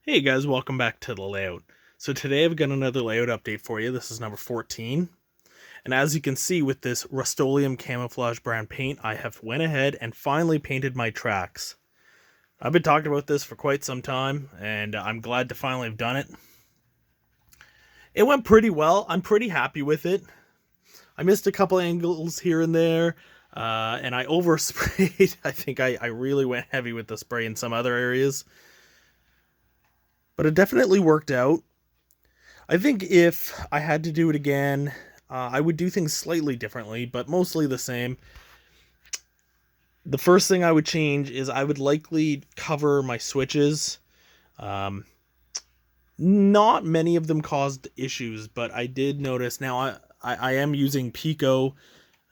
Hey guys, welcome back to the layout. So today I've got another layout update for you. This is number 14. And as you can see with this Rust-Oleum camouflage brown paint, I have went ahead and finally painted my tracks. I've been talking about this for quite some time, and I'm glad to finally have done it. It went pretty well. I'm pretty happy with it. I missed a couple angles here and there, and I oversprayed. I think I really went heavy with the spray in some other areas. But it definitely worked out. I think if I had to do it again, I would do things slightly differently, but mostly the same. The first thing I would change is I would likely cover my switches. Um, Not many of them caused issues, but I did notice now I am using Pico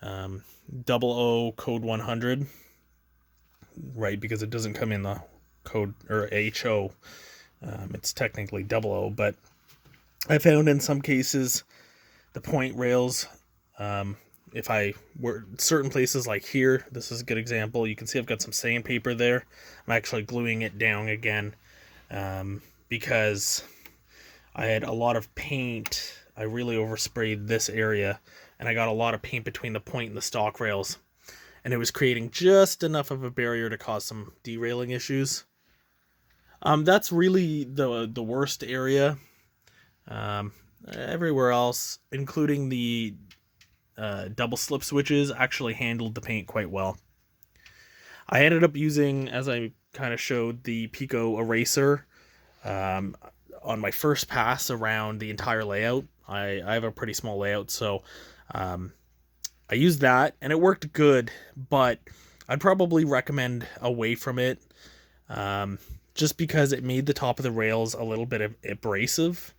um, 00 code 100, right? Because it doesn't come in the code or HO. It's technically 00, but I found in some cases the point rails, if I were certain places like here, this is a good example. You can see I've got some sandpaper there. I'm actually gluing it down again because I had a lot of paint. I really oversprayed this area, and I got a lot of paint between the point and the stock rails, and it was creating just enough of a barrier to cause some derailing issues. That's really the worst area. Everywhere else, including the double slip switches, actually handled the paint quite well. I ended up using, as I kind of showed, the Pico eraser um, on my first pass around the entire layout. I have a pretty small layout, so I used that, and it worked good, but I'd probably recommend away from it, just because it made the top of the rails a little bit abrasive,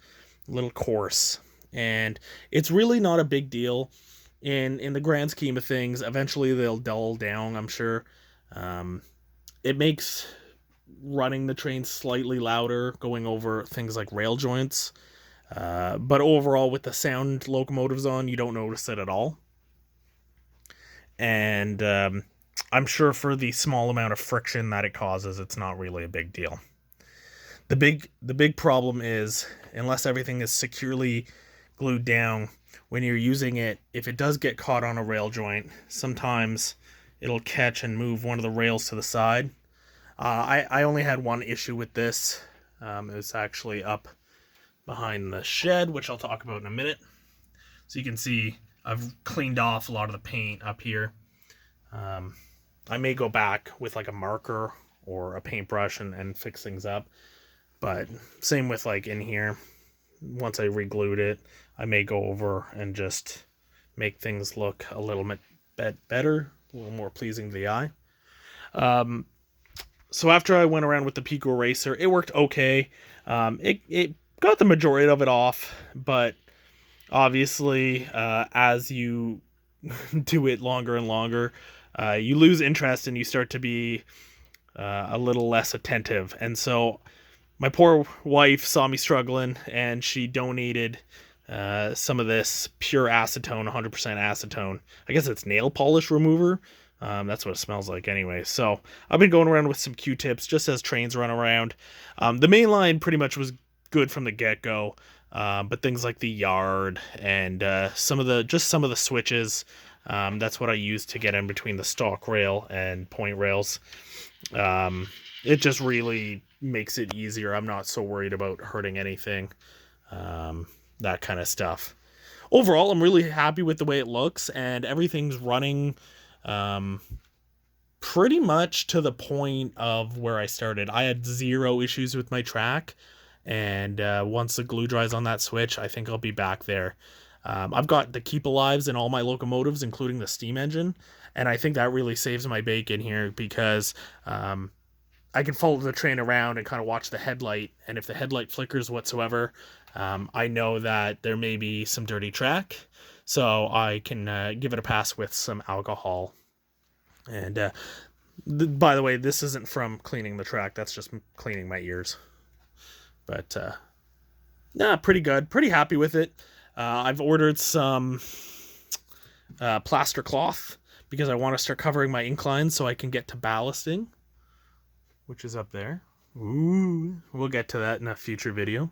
a little coarse, and it's really not a big deal in the grand scheme of things. Eventually they'll dull down, I'm sure. It makes running the train slightly louder going over things like rail joints, but overall with the sound locomotives on, you don't notice it at all. And I'm sure for the small amount of friction that it causes, it's not really a big deal. The big problem is, unless everything is securely glued down, when you're using it, if it does get caught on a rail joint, sometimes it'll catch and move one of the rails to the side. I only had one issue with this. It was actually up behind the shed, which I'll talk about in a minute. So you can see I've cleaned off a lot of the paint up here. I may go back with like a marker or a paintbrush and fix things up. But same with like in here. Once I re-glued it, I may go over and just make things look a little bit better, a little more pleasing to the eye. So after I went around with the Pico eraser, it worked okay. It got the majority of it off, but obviously, as you do it longer and longer, you lose interest and you start to be a little less attentive. And so my poor wife saw me struggling, and she donated some of this pure acetone, 100% acetone. I guess it's nail polish remover. That's what it smells like anyway. So I've been going around with some Q-tips just as trains run around. The main line pretty much was good from the get-go, but things like the yard and some of the switches, that's what I used to get in between the stock rail and point rails. It just really makes it easier. I'm not so worried about hurting anything, that kind of stuff. Overall, I'm really happy with the way it looks, and everything's running pretty much to the point of where I started. I had zero issues with my track, and once the glue dries on that switch, I think I'll be back there. I've got the keep alives in all my locomotives, including the steam engine, and I think that really saves my bacon here because I can follow the train around and kind of watch the headlight, and if the headlight flickers whatsoever, I know that there may be some dirty track, so I can give it a pass with some alcohol. And by the way, this isn't from cleaning the track, that's just cleaning my ears. But pretty good, pretty happy with it. I've ordered some plaster cloth because I want to start covering my inclines so I can get to ballasting, which is up there. Ooh, we'll get to that in a future video.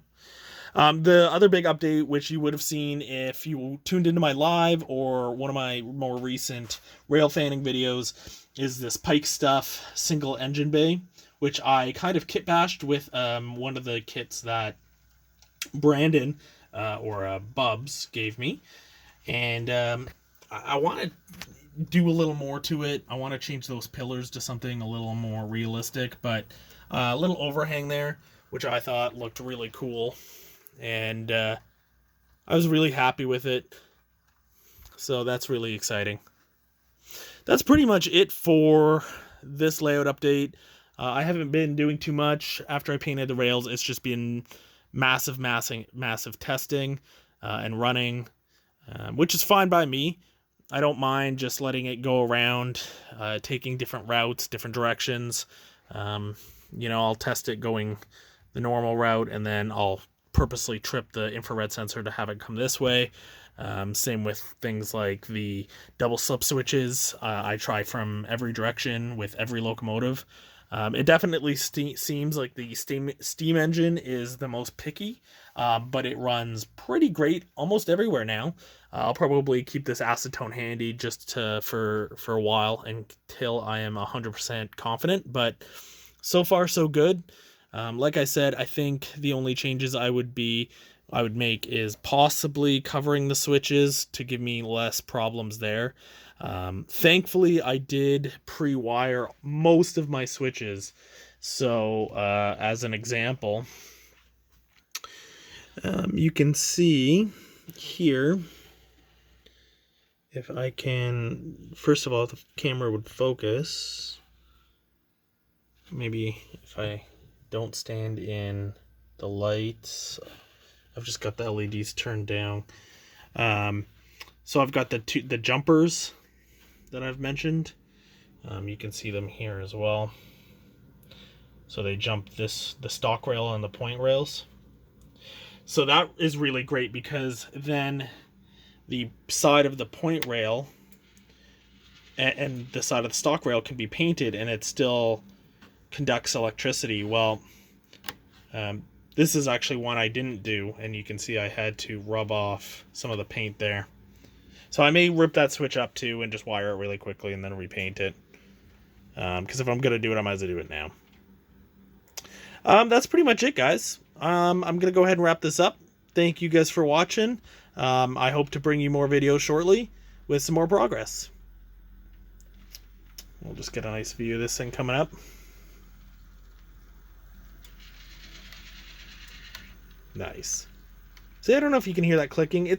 The other big update, which you would have seen if you tuned into my live or one of my more recent rail fanning videos, is this Pike Stuff single engine bay, which I kind of kit bashed with one of the kits that Brandon or Bubs gave me. And I want to do a little more to it. I want to change those pillars to something a little more realistic, but a little overhang there, which I thought looked really cool. And I was really happy with it. So that's really exciting. That's pretty much it for this layout update. I haven't been doing too much after I painted the rails. It's just been massive testing and running, which is fine by me. I don't mind just letting it go around, taking different routes, different directions. I'll test it going the normal route, and then I'll purposely trip the infrared sensor to have it come this way. Same with things like the double slip switches. I try from every direction with every locomotive. It definitely seems like the steam engine is the most picky, but it runs pretty great almost everywhere now. I'll probably keep this acetone handy just for a while until I am 100% confident, but so far so good. Like I said, I think the only changes I would make is possibly covering the switches to give me less problems there. Thankfully, I did pre-wire most of my switches. So, as an example, you can see here, if I can, first of all, if the camera would focus, maybe if I don't stand in the lights, I've just got the LEDs turned down. So I've got the jumpers that I've mentioned. You can see them here as well. So they jump the stock rail and the point rails. So that is really great because then the side of the point rail and the side of the stock rail can be painted and it still conducts electricity. Well, this is actually one I didn't do, and you can see I had to rub off some of the paint there. So I may rip that switch up too and just wire it really quickly and then repaint it. Because if I'm going to do it, I might as well do it now. That's pretty much it, guys. I'm going to go ahead and wrap this up. Thank you guys for watching. I hope to bring you more videos shortly with some more progress. We'll just get a nice view of this thing coming up. Nice. See, I don't know if you can hear that clicking.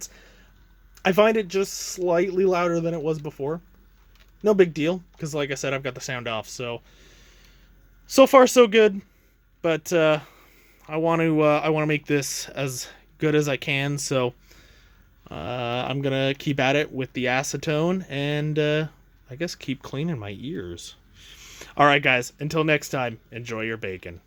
I find it just slightly louder than it was before. No big deal, because like I said, I've got the sound off. So far so good. But I want to make this as good as I can. So I'm gonna keep at it with the acetone and I guess keep cleaning my ears. All right, guys. Until next time, enjoy your bacon.